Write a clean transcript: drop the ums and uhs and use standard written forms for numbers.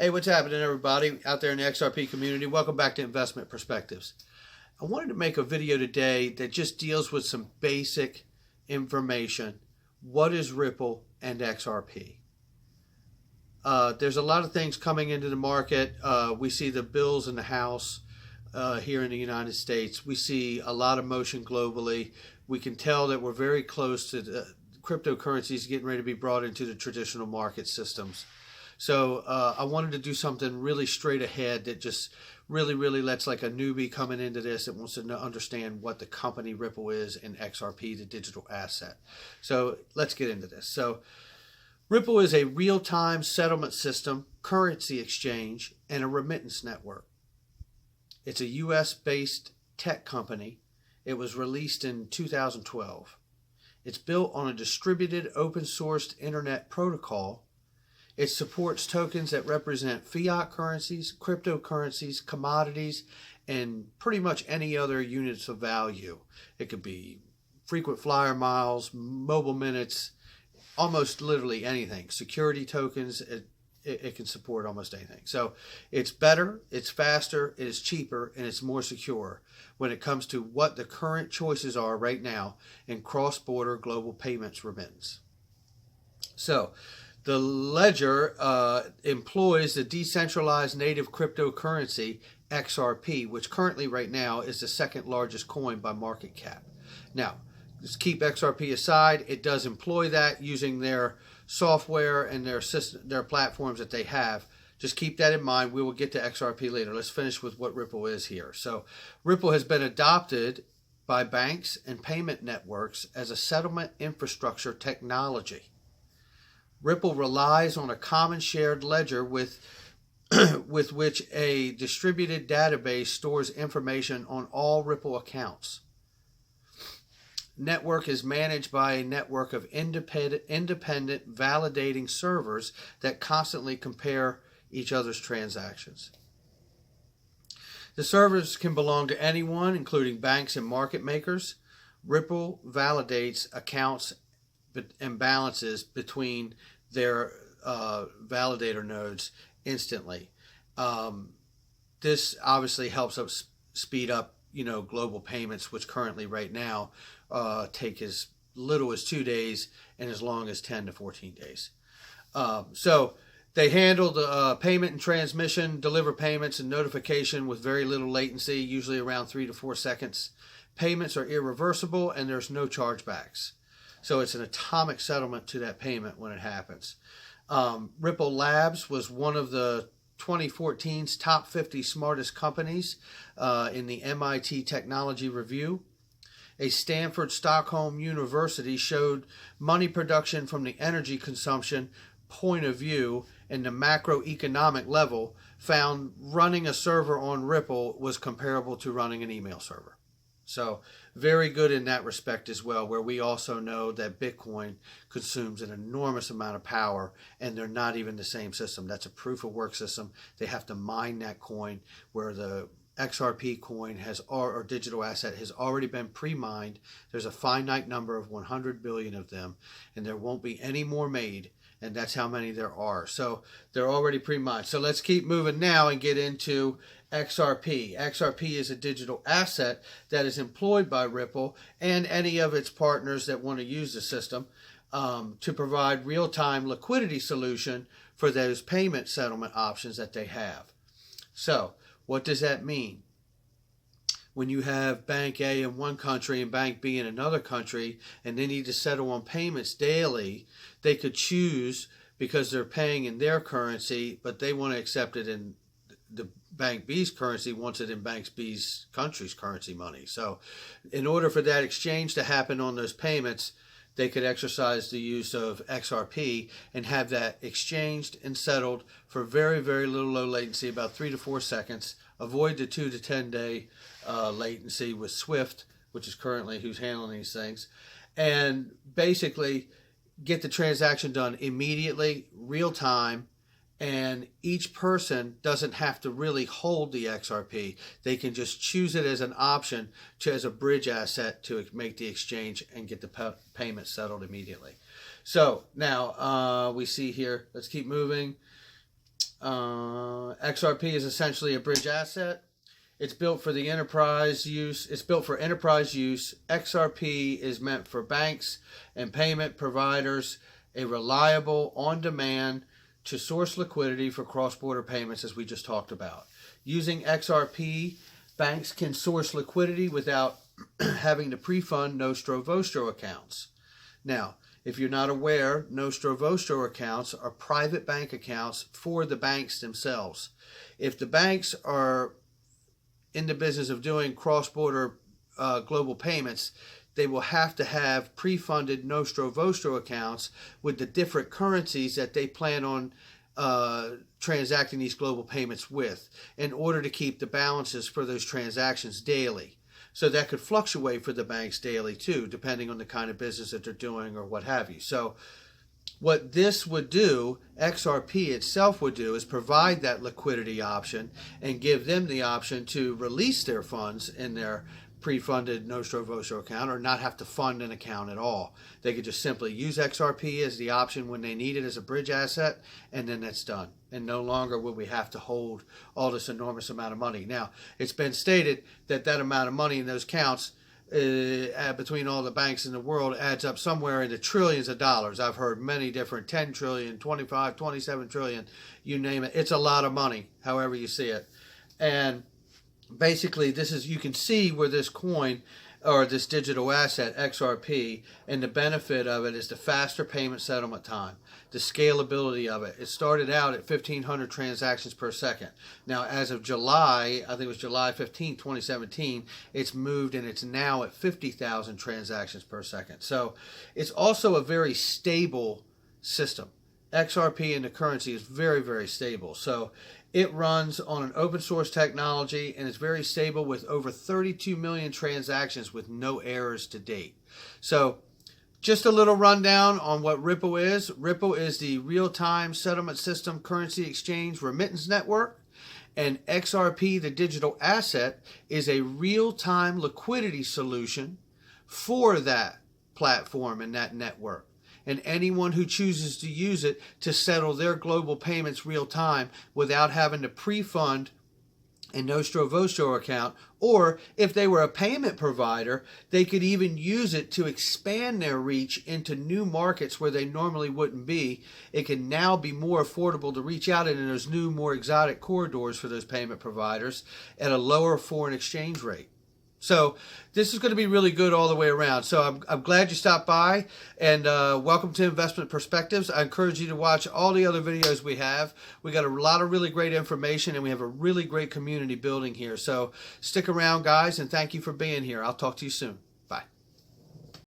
Hey, what's happening, everybody out there in the XRP community? Welcome back to Investment Perspectives. I wanted to make a video today that just deals with some basic information. What is Ripple and XRP? There's a lot of things coming into the market. We see the bills in the House here in the United States. We see a lot of motion globally. We can tell that we're very close to the cryptocurrencies getting ready to be brought into the traditional market systems. So I wanted to do something really straight ahead that just really lets like a newbie coming into this that wants to understand what the company Ripple is and XRP, the digital asset. So let's get into this. So Ripple is a real-time settlement system, currency exchange, and a remittance network. It's a US-based tech company. It was released in 2012. It's built on a distributed open-sourced internet protocol. It supports tokens that represent fiat currencies, cryptocurrencies, commodities, and pretty much any other units of value. It could be frequent flyer miles, mobile minutes, almost literally anything. Security tokens, it can support almost anything. So it's better, it's faster, it is cheaper, and it's more secure when it comes to what the current choices are right now in cross-border global payments remittance. So the ledger employs the decentralized native cryptocurrency XRP, which currently right now is the second largest coin by market cap. Now, let's keep XRP aside. It does employ that using their software and their platforms that they have. Just keep that in mind. We will get to XRP later. Let's finish with what Ripple is here. So Ripple has been adopted by banks and payment networks as a settlement infrastructure technology. Ripple relies on a common shared ledger with which a distributed database stores information on all Ripple accounts. Network is managed by a network of independent validating servers that constantly compare each other's transactions. The servers can belong to anyone, including banks and market makers. Ripple validates accounts and balances between their validator nodes instantly. This obviously helps us speed up, global payments, which currently right now take as little as 2 days and as long as 10 to 14 days. So they handle the payment and transmission, deliver payments and notification with very little latency, usually around 3 to 4 seconds. Payments are irreversible and there's no chargebacks. So it's an atomic settlement to that payment when it happens. Ripple Labs was one of the 2014's top 50 smartest companies in the MIT Technology Review. A Stanford Stockholm University showed money production from the energy consumption point of view and the macroeconomic level, found running a server on Ripple was comparable to running an email server. So very good in that respect as well, where we also know that Bitcoin consumes an enormous amount of power and they're not even the same system. That's a proof of work system. They have to mine that coin, where the XRP coin or digital asset has already been pre-mined. There's a finite number of 100 billion of them, and there won't be any more made. And that's how many there are. So they're already pre-mined. So let's keep moving now and get into XRP. XRP is a digital asset that is employed by Ripple and any of its partners that want to use the system to provide real-time liquidity solution for those payment settlement options that they have. So what does that mean? When you have Bank A in one country and Bank B in another country, and they need to settle on payments daily, they could choose, because they're paying in their currency, but they want to accept it in the Bank B's currency, wants it in Bank B's country's currency money. So in order for that exchange to happen on those payments, they could exercise the use of XRP and have that exchanged and settled for very low latency, about 3 to 4 seconds. Avoid the 2 to 10 day latency with Swift, which is currently who's handling these things, and basically get the transaction done immediately, real time, and each person doesn't have to really hold the XRP. They can just choose it as an option as a bridge asset to make the exchange and get the payment settled immediately. So now we see here, let's keep moving. XRP is essentially a bridge asset. It's built for the enterprise use. It's built for enterprise use. XRP is meant for banks and payment providers, a reliable, on-demand to source liquidity for cross-border payments, as we just talked about. Using XRP, banks can source liquidity without having to pre-fund Nostro-Vostro accounts. Now, if you're not aware, Nostro-Vostro accounts are private bank accounts for the banks themselves. If the banks are in the business of doing cross-border global payments, they will have to have pre-funded Nostro-Vostro accounts with the different currencies that they plan on transacting these global payments with in order to keep the balances for those transactions daily. So that could fluctuate for the banks daily too, depending on the kind of business that they're doing or what have you. So what this would do, XRP itself would do, is provide that liquidity option and give them the option to release their funds in their pre-funded Nostro-Vostro account or not have to fund an account at all. They could just simply use XRP as the option when they need it as a bridge asset, and then that's done. And no longer will we have to hold all this enormous amount of money. Now, it's been stated that that amount of money in those accounts between all the banks in the world adds up somewhere into trillions of dollars. I've heard many different 10 trillion, 25, 27 trillion, you name it. It's a lot of money, however you see it. And basically, this is, you can see where this coin or this digital asset, XRP, and the benefit of it is the faster payment settlement time, the scalability of it. It started out at 1,500 transactions per second. Now, as of July, I think it was July 15, 2017, it's moved and it's now at 50,000 transactions per second. So it's also a very stable system. XRP in the currency is very, very stable. So it runs on an open source technology and it's very stable with over 32 million transactions with no errors to date. So just a little rundown on what Ripple is. Ripple is the real-time settlement system currency exchange remittance network. And XRP, the digital asset, is a real-time liquidity solution for that platform and that network. And anyone who chooses to use it to settle their global payments real time without having to pre-fund a Nostro-Vostro account, or if they were a payment provider, they could even use it to expand their reach into new markets where they normally wouldn't be. It can now be more affordable to reach out into those new, more exotic corridors for those payment providers at a lower foreign exchange rate. So this is going to be really good all the way around. So I'm glad you stopped by, and welcome to Investment Perspectives. I encourage you to watch all the other videos we have. We got a lot of really great information, and we have a really great community building here. So stick around, guys, and thank you for being here. I'll talk to you soon.